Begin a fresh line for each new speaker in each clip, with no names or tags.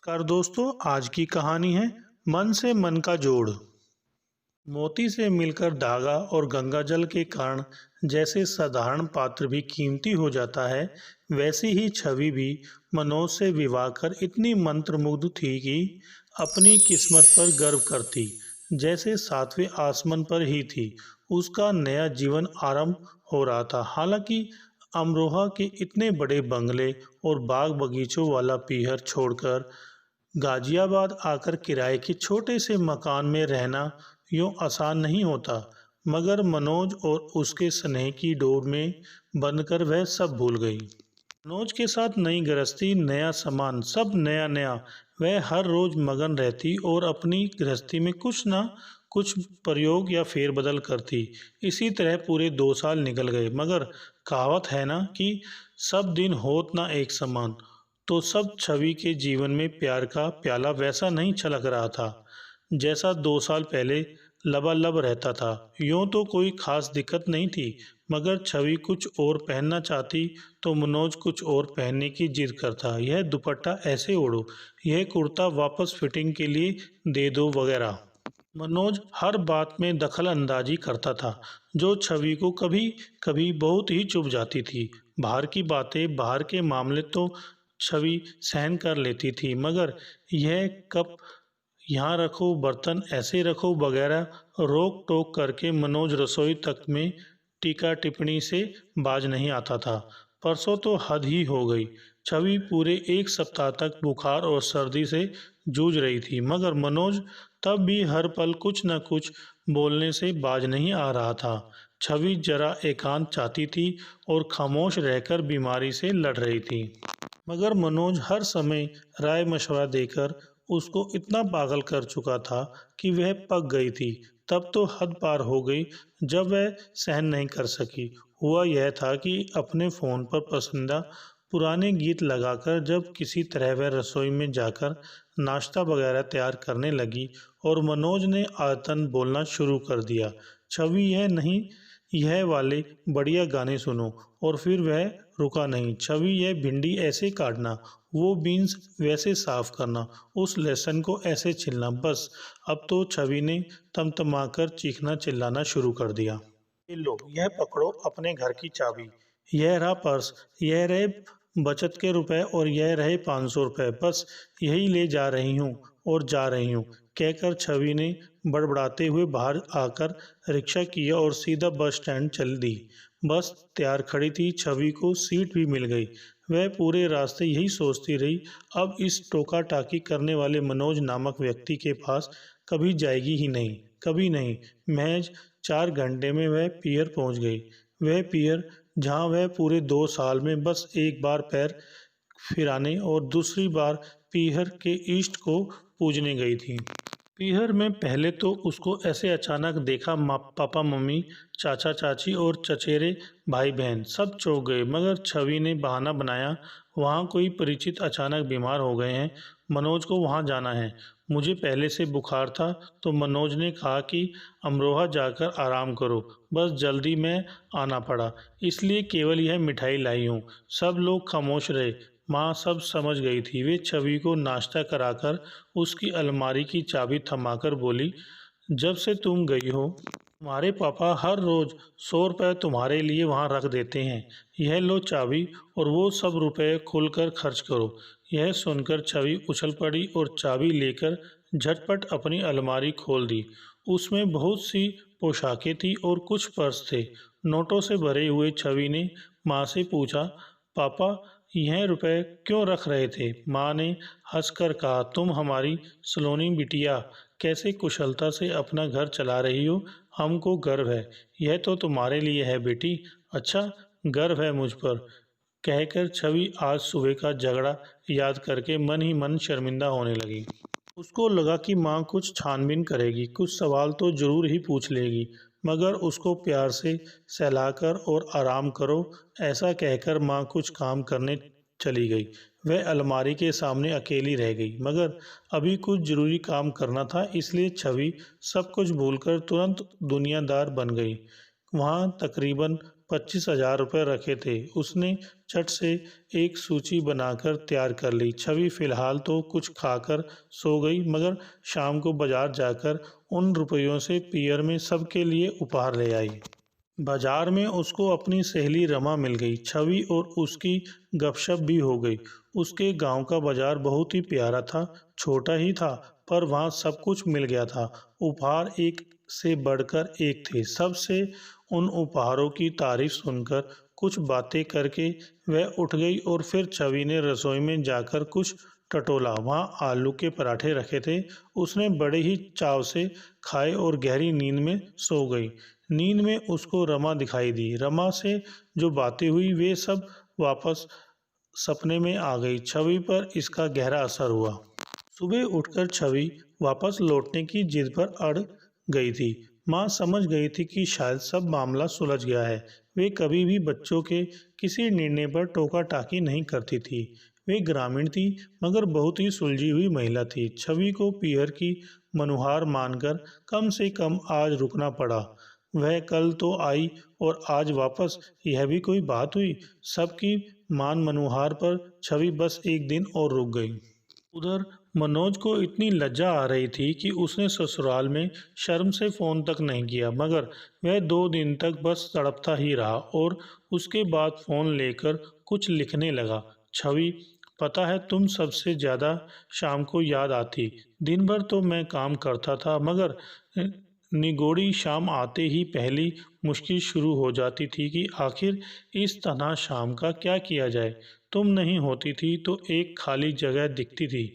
नमस्कार दोस्तों, आज की कहानी है मन से मन का जोड़। मोती से मिलकर धागा और गंगाजल के कारण जैसे साधारण पात्र भी कीमती हो जाता है, वैसी ही छवि भी मनोज से विवाह कर इतनी मंत्रमुग्ध थी कि अपनी किस्मत पर गर्व करती, जैसे सातवें आसमान पर ही थी। उसका नया जीवन आरंभ हो रहा था। हालांकि अमरोहा के इतने बड़े बंगले और बाग बगीचों वाला पीहर छोड़कर गाजियाबाद आकर किराए के छोटे से मकान में रहना यूं आसान नहीं होता, मगर मनोज और उसके स्नेह की डोर में बंधकर वह सब भूल गई। मनोज के साथ नई गृहस्थी, नया सामान, सब नया नया। वह हर रोज मगन रहती और अपनी गृहस्थी में कुछ ना कुछ प्रयोग या फेरबदल करती। इसी तरह पूरे 2 साल निकल गए, मगर कहावत है ना कि सब दिन होत ना एक समान। तो सब छवि के जीवन में प्यार का प्याला वैसा नहीं छलक रहा था जैसा 2 साल पहले लबालब रहता था। यूं तो कोई खास दिक्कत नहीं थी, मगर छवि कुछ और पहनना चाहती तो मनोज कुछ और पहनने की जिद करता। यह दुपट्टा ऐसे ओढ़ो, यह कुर्ता वापस फिटिंग के लिए दे दो वगैरह। मनोज हर बात में दखल अंदाजी करता था, जो छवि को कभी कभी बहुत ही चुभ जाती थी। बाहर की बातें, बाहर के मामले तो छवि सहन कर लेती थी, मगर यह कप यहाँ रखो, बर्तन ऐसे रखो वगैरह रोक टोक करके मनोज रसोई तक में टीका टिप्पणी से बाज नहीं आता था। परसों तो हद ही हो गई। छवि पूरे 1 सप्ताह तक बुखार और सर्दी से जूझ रही थी, मगर मनोज तब भी हर पल कुछ न कुछ बोलने से बाज नहीं आ रहा था। छवि जरा एकांत चाहती थी और खामोश रहकर बीमारी से लड़ रही थी, मगर मनोज हर समय राय मशवरा देकर उसको इतना पागल कर चुका था कि वह पक गई थी। तब तो हद पार हो गई जब वह सहन नहीं कर सकी। हुआ यह था कि अपने फ़ोन पर पसंदीदा पुराने गीत लगाकर जब किसी तरह वह रसोई में जाकर नाश्ता वगैरह तैयार करने लगी और मनोज ने आयतन बोलना शुरू कर दिया, छवि यह नहीं, यह वाले बढ़िया गाने सुनो। और फिर वह रुका नहीं। छवि यह भिंडी ऐसे काटना, वो बीन्स वैसे साफ करना, उस लहसुन को ऐसे छिलना। बस अब तो छवि ने तमतमाकर चीखना चिल्लाना शुरू कर दिया। ये लो, यह पकड़ो अपने घर की चाबी, यह रहा पर्स, यह रहे बचत के रुपए और यह रहे 500 रुपए, बस यही ले जा रही हूँ और जा रही हूँ, कहकर छवि ने बड़बड़ाते हुए बाहर आकर रिक्शा किया और सीधा बस स्टैंड चल दी। बस तैयार खड़ी थी, छवि को सीट भी मिल गई। वह पूरे रास्ते यही सोचती रही, अब इस टोका टाकी करने वाले मनोज नामक व्यक्ति के पास कभी जाएगी ही नहीं, कभी नहीं। महज 4 घंटे में वह पीहर पहुंच गई। वह पीहर जहां वह पूरे 2 साल में बस एक बार पैर फिराने और दूसरी बार पीहर के इष्ट को पूजने गई थी। पीहर में पहले तो उसको ऐसे अचानक देखा, पापा मम्मी, चाचा चाची और चचेरे भाई बहन सब चौंक गए, मगर छवि ने बहाना बनाया, वहाँ कोई परिचित अचानक बीमार हो गए हैं, मनोज को वहाँ जाना है। मुझे पहले से बुखार था तो मनोज ने कहा कि अमरोहा जाकर आराम करो, बस जल्दी में आना पड़ा, इसलिए केवल यह मिठाई लाई हूँ। सब लोग खामोश रहे। माँ सब समझ गई थी। वे छवि को नाश्ता कराकर उसकी अलमारी की चाबी थमाकर बोली, जब से तुम गई हो तुम्हारे पापा हर रोज 100 रुपये तुम्हारे लिए वहाँ रख देते हैं। यह लो चाबी और वो सब रुपए खुलकर खर्च करो। यह सुनकर छवि उछल पड़ी और चाबी लेकर झटपट अपनी अलमारी खोल दी। उसमें बहुत सी पोशाकें थी और कुछ पर्स थे, नोटों से भरे हुए। छवि ने माँ से पूछा, पापा यह रुपए क्यों रख रहे थे? माँ ने हंसकर कहा, तुम हमारी सलोनी बिटिया कैसे कुशलता से अपना घर चला रही हो, हमको गर्व है। यह तो तुम्हारे लिए है बेटी। अच्छा, गर्व है मुझ पर, कहकर छवि आज सुबह का झगड़ा याद करके मन ही मन शर्मिंदा होने लगी। उसको लगा कि माँ कुछ छानबीन करेगी, कुछ सवाल तो जरूर ही पूछ लेगी, मगर उसको प्यार से सहलाकर और आराम करो ऐसा कहकर माँ कुछ काम करने चली गई। वह अलमारी के सामने अकेली रह गई, मगर अभी कुछ जरूरी काम करना था, इसलिए छवि सब कुछ भूलकर तुरंत दुनियादार बन गई। वहाँ तकरीबन 25,000 रुपये रखे थे। उसने झट से एक सूची बनाकर तैयार कर ली। छवि फिलहाल तो कुछ खाकर सो गई, मगर शाम को बाजार जाकर उन रुपयों से पियर में सबके लिए उपहार ले आई। बाजार में उसको अपनी सहेली रमा मिल गई। छवि और उसकी गपशप भी हो गई। उसके गांव का बाजार बहुत ही प्यारा था। छोटा ही था, पर वहाँ सब कुछ मिल गया था। उपहार एक से बढ़कर एक थे। सबसे उन उपहारों की तारीफ सुनकर कुछ बातें करके वह उठ गई और फिर छवि ने रसोई में जाकर कुछ टटोला। वहाँ आलू के पराठे रखे थे। उसने बड़े ही चाव से खाए और गहरी नींद में सो गई। नींद में उसको रमा दिखाई दी। रमा से जो बातें हुई वे सब वापस सपने में आ गई। छवि पर इसका गहरा असर हुआ। सुबह उठकर छवि वापस लौटने की जिद पर अड़ गई थी। माँ समझ गई थी कि शायद सब मामला सुलझ गया है। वे कभी भी बच्चों के किसी निर्णय पर टोका टाकी नहीं करती थी। वे ग्रामीण थी, मगर बहुत ही सुलझी हुई महिला थी। छवि को पीहर की मनुहार मानकर कम से कम आज रुकना पड़ा। वह कल तो आई और आज वापस, यह भी कोई बात हुई। सबकी मान मनुहार पर छवि बस एक दिन और रुक गई। उधर मनोज को इतनी लज्जा आ रही थी कि उसने ससुराल में शर्म से फ़ोन तक नहीं किया, मगर वह 2 दिन तक बस तड़पता ही रहा और उसके बाद फ़ोन लेकर कुछ लिखने लगा। छवि, पता है तुम सबसे ज़्यादा शाम को याद आती। दिन भर तो मैं काम करता था, मगर निगोड़ी शाम आते ही पहली मुश्किल शुरू हो जाती थी कि आखिर इस तन्हा शाम का क्या किया जाए। तुम नहीं होती थी तो एक खाली जगह दिखती थी,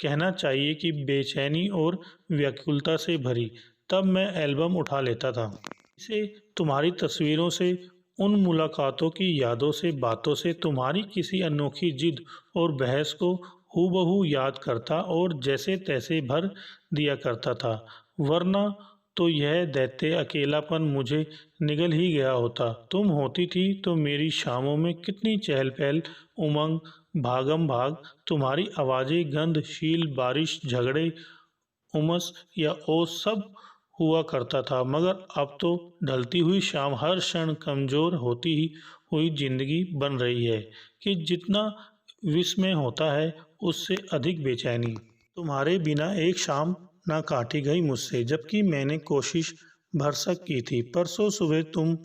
कहना चाहिए कि बेचैनी और व्याकुलता से भरी। तब मैं एल्बम उठा लेता था, इसे तुम्हारी तस्वीरों से, उन मुलाकातों की यादों से, बातों से, तुम्हारी किसी अनोखी जिद और बहस को हूबहू याद करता और जैसे तैसे भर दिया करता था। वरना तो यह दैत्य अकेलापन मुझे निगल ही गया होता। तुम होती थी तो मेरी शामों में कितनी चहल पहल, उमंग, भागम भाग, तुम्हारी आवाज़ें, गंध, शील, बारिश, झगड़े, उमस या ओस सब हुआ करता था। मगर अब तो ढलती हुई शाम हर क्षण कमज़ोर होती हुई जिंदगी बन रही है कि जितना विस्मय होता है उससे अधिक बेचैनी। तुम्हारे बिना एक शाम ना काटी गई मुझसे, जबकि मैंने कोशिश भरसक की थी। परसों सुबह तुम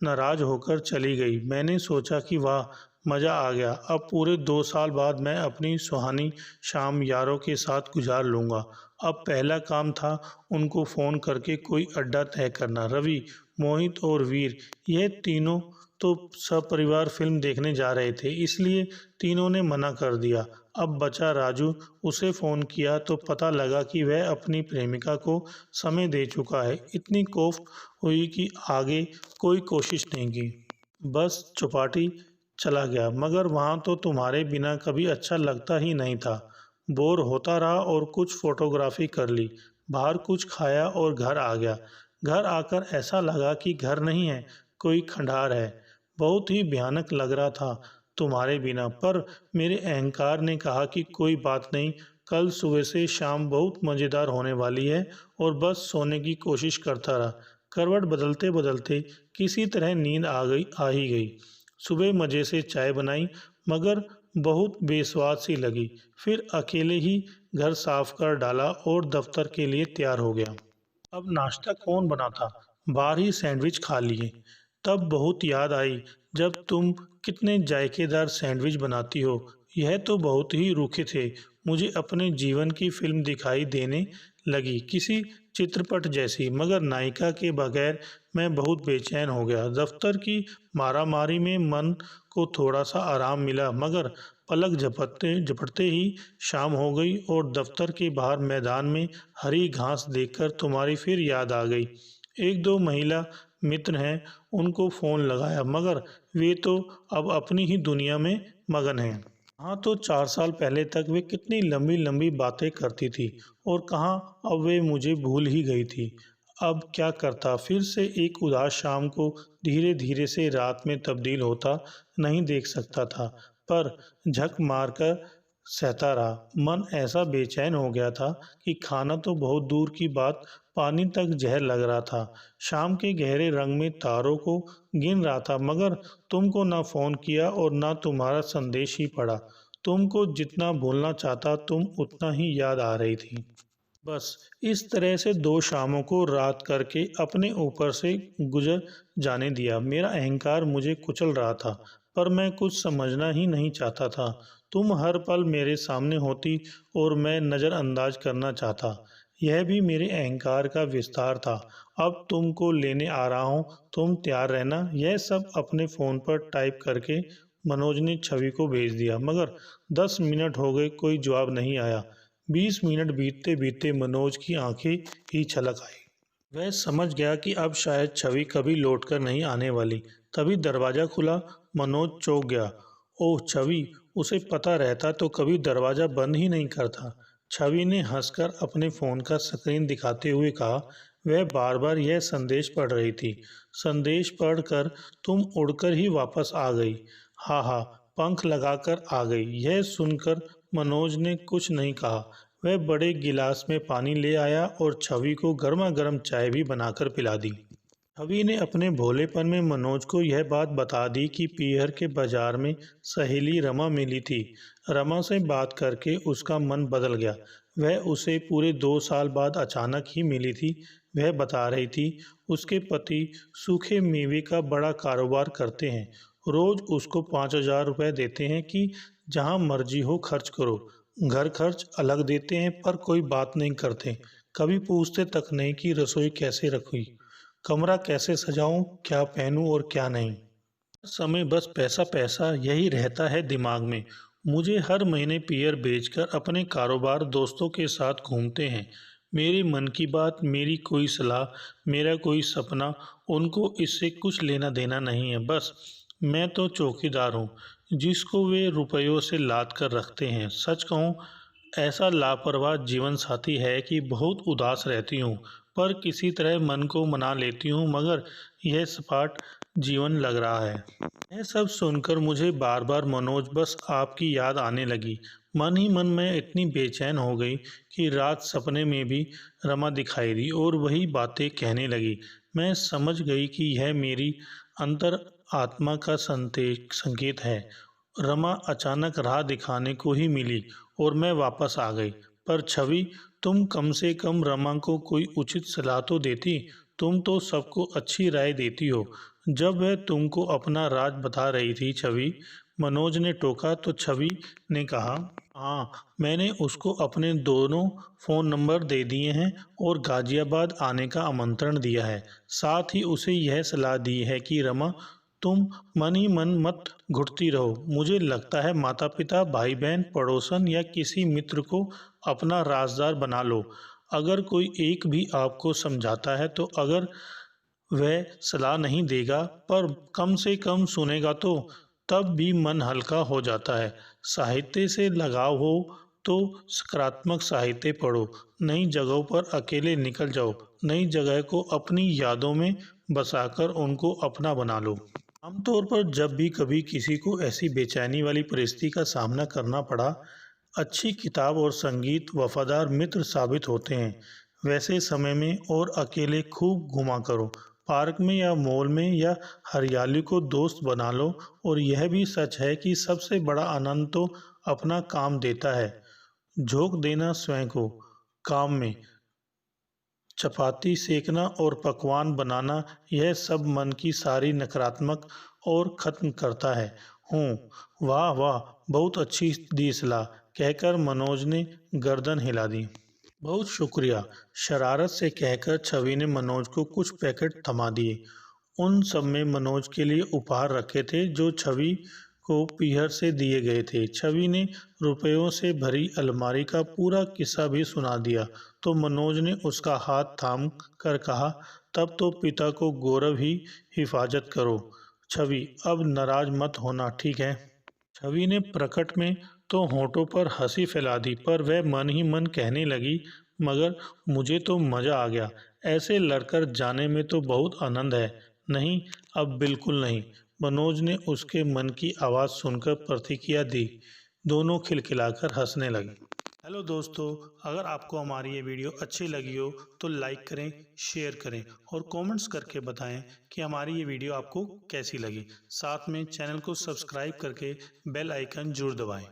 नाराज होकर चली गई। मैंने सोचा कि वाह, मज़ा आ गया, अब पूरे 2 साल बाद मैं अपनी सुहानी शाम यारों के साथ गुजार लूँगा। अब पहला काम था उनको फ़ोन करके कोई अड्डा तय करना। रवि, मोहित और वीर, यह तीनों तो सपरिवार फिल्म देखने जा रहे थे, इसलिए तीनों ने मना कर दिया। अब बचा राजू, उसे फ़ोन किया तो पता लगा कि वह अपनी प्रेमिका को समय दे चुका है। इतनी कोफ्त हुई कि आगे कोई कोशिश नहीं की, बस चौपाटी चला गया। मगर वहाँ तो तुम्हारे बिना कभी अच्छा लगता ही नहीं था। बोर होता रहा और कुछ फ़ोटोग्राफी कर ली, बाहर कुछ खाया और घर आ गया। घर आकर ऐसा लगा कि घर नहीं है, कोई खंडहर है। बहुत ही भयानक लग रहा था तुम्हारे बिना, पर मेरे अहंकार ने कहा कि कोई बात नहीं, कल सुबह से शाम बहुत मज़ेदार होने वाली है, और बस सोने की कोशिश करता रहा। करवट बदलते बदलते किसी तरह नींद आ ही गई। सुबह मज़े से चाय बनाई, मगर बहुत बेस्वाद सी लगी। फिर अकेले ही घर साफ कर डाला और दफ्तर के लिए तैयार हो गया। अब नाश्ता कौन बनाता, बाहर ही सैंडविच खा लिए। तब बहुत याद आई जब तुम कितने जायकेदार सैंडविच बनाती हो। यह तो बहुत ही रूखे थे। मुझे अपने जीवन की फिल्म दिखाई देने लगी, किसी चित्रपट जैसी, मगर नायिका के बगैर मैं बहुत बेचैन हो गया। दफ्तर की मारामारी में मन को थोड़ा सा आराम मिला, मगर पलक झपटते झपटते ही शाम हो गई और दफ्तर के बाहर मैदान में हरी घास देखकर तुम्हारी फिर याद आ गई। एक दो महिला मित्र हैं, उनको फ़ोन लगाया, मगर वे तो अब अपनी ही दुनिया में मगन हैं। हाँ, तो 4 साल पहले तक वे कितनी लंबी लंबी बातें करती थी, और कहाँ अब वे मुझे भूल ही गई थी। अब क्या करता, फिर से एक उदास शाम को धीरे धीरे से रात में तब्दील होता नहीं देख सकता था, पर झक मारकर सहता रहा। मन ऐसा बेचैन हो गया था कि खाना तो बहुत दूर की बात, पानी तक जहर लग रहा था। शाम के गहरे रंग में तारों को गिन रहा था, मगर तुमको ना फोन किया और ना तुम्हारा संदेश ही पड़ा। तुमको जितना भूलना चाहता तुम उतना ही याद आ रही थी। बस इस तरह से 2 शामों को रात करके अपने ऊपर से गुजर जाने दिया। मेरा अहंकार मुझे कुचल रहा था, पर मैं कुछ समझना ही नहीं चाहता था। तुम हर पल मेरे सामने होती और मैं नज़रअंदाज करना चाहता। यह भी मेरे अहंकार का विस्तार था। अब तुमको लेने आ रहा हूँ, तुम तैयार रहना। यह सब अपने फ़ोन पर टाइप करके मनोज ने छवि को भेज दिया, मगर 10 मिनट हो गए, कोई जवाब नहीं आया। 20 मिनट बीतते बीतते मनोज की आंखें ही छलक आई। वह समझ गया कि अब शायद छवि कभी लौटकर नहीं आने वाली। तभी दरवाज़ा खुला। मनोज चौंक गया। ओह छवि! उसे पता रहता तो कभी दरवाज़ा बंद ही नहीं करता। छवि ने हंसकर अपने फ़ोन का स्क्रीन दिखाते हुए कहा। वह बार बार यह संदेश पढ़ रही थी। संदेश पढ़कर तुम उड़कर ही वापस आ गई। हाँ हाँ, पंख लगाकर आ गई। यह सुनकर मनोज ने कुछ नहीं कहा। वह बड़े गिलास में पानी ले आया और छवि को गर्मा गर्म चाय भी बनाकर पिला दी। छवि ने अपने भोलेपन में मनोज को यह बात बता दी कि पीहर के बाजार में सहेली रमा मिली थी। रमा से बात करके उसका मन बदल गया। वह उसे पूरे 2 साल बाद अचानक ही मिली थी। वह बता रही थी उसके पति सूखे मेवे का बड़ा कारोबार करते हैं। रोज उसको 5,000 रुपये देते हैं कि जहाँ मर्जी हो खर्च करो। घर खर्च अलग देते हैं, पर कोई बात नहीं करते। कभी पूछते तक नहीं कि रसोई कैसे रखी, कमरा कैसे सजाऊं, क्या पहनूं और क्या नहीं। समय बस पैसा पैसा यही रहता है दिमाग में। मुझे हर महीने पियर बेचकर अपने कारोबार दोस्तों के साथ घूमते हैं। मेरे मन की बात, मेरी कोई सलाह, मेरा कोई सपना, उनको इससे कुछ लेना देना नहीं है। बस मैं तो चौकीदार हूँ जिसको वे रुपयों से लाद कर रखते हैं। सच कहूँ, ऐसा लापरवाह जीवन साथी है कि बहुत उदास रहती हूँ, पर किसी तरह मन को मना लेती हूँ, मगर यह सपाट जीवन लग रहा है। यह सब सुनकर मुझे बार बार मनोज बस आपकी याद आने लगी। मन ही मन में इतनी बेचैन हो गई कि रात सपने में भी रमा दिखाई दी और वही बातें कहने लगी। मैं समझ गई कि यह मेरी अंतर आत्मा का संकेत है। रमा अचानक राह दिखाने को ही मिली और मैं वापस आ गई। पर छवि, तुम कम से कम रमा को कोई उचित सलाह तो देती। तुम तो सबको अच्छी राय देती हो। जब वह तुमको अपना राज बता रही थी छवि, मनोज ने टोका तो छवि ने कहा, हाँ, मैंने उसको अपने दोनों फ़ोन नंबर दे दिए हैं और गाजियाबाद आने का आमंत्रण दिया है। साथ ही उसे यह सलाह दी है कि रमा, तुम मन ही मन मत घुटती रहो। मुझे लगता है माता पिता, भाई बहन, पड़ोसन या किसी मित्र को अपना राजदार बना लो। अगर कोई एक भी आपको समझाता है तो अगर वह सलाह नहीं देगा पर कम से कम सुनेगा तो तब भी मन हल्का हो जाता है। साहित्य से लगाव हो तो सकारात्मक साहित्य पढ़ो। नई जगहों पर अकेले निकल जाओ। नई जगह को अपनी यादों में बसाकर उनको अपना बना लो। आमतौर पर जब भी कभी किसी को ऐसी बेचैनी वाली परिस्थिति का सामना करना पड़ा, अच्छी किताब और संगीत वफादार मित्र साबित होते हैं। वैसे समय में और अकेले खूब घुमा करो। पार्क में या मॉल में या हरियाली को दोस्त बना लो। और यह भी सच है कि सबसे बड़ा आनंद तो अपना काम देता है। झोंक देना स्वयं को काम में। चपाती सेकना और पकवान बनाना, यह सब मन की सारी नकारात्मक और ख़त्म करता है। हूँ, वाह वाह, बहुत अच्छी दी सलाह, कहकर मनोज ने गर्दन हिला दी। बहुत शुक्रिया, शरारत से कहकर छवि ने मनोज को कुछ पैकेट थमा दिए। उन सब में मनोज के लिए उपहार रखे थे जो छवि को पीहर से दिए गए थे। छवि ने रुपयों से भरी अलमारी का पूरा किस्सा भी सुना दिया तो मनोज ने उसका हाथ थाम कर कहा, तब तो पिता को गौरव ही हिफाजत करो। छवि, अब नाराज मत होना, ठीक है। छवि ने प्रकट में तो होठों पर हंसी फैला दी, पर वह मन ही मन कहने लगी, मगर मुझे तो मज़ा आ गया। ऐसे लड़कर जाने में तो बहुत आनंद है। नहीं, अब बिल्कुल नहीं। मनोज ने उसके मन की आवाज़ सुनकर प्रतिक्रिया दी। दोनों खिलखिलाकर हंसने लगी। हेलो दोस्तों, अगर आपको हमारी ये वीडियो अच्छी लगी हो तो लाइक करें, शेयर करें और कमेंट्स करके बताएं कि हमारी ये वीडियो आपको कैसी लगी। साथ में चैनल को सब्सक्राइब करके बेल आइकन जरूर दबाएं।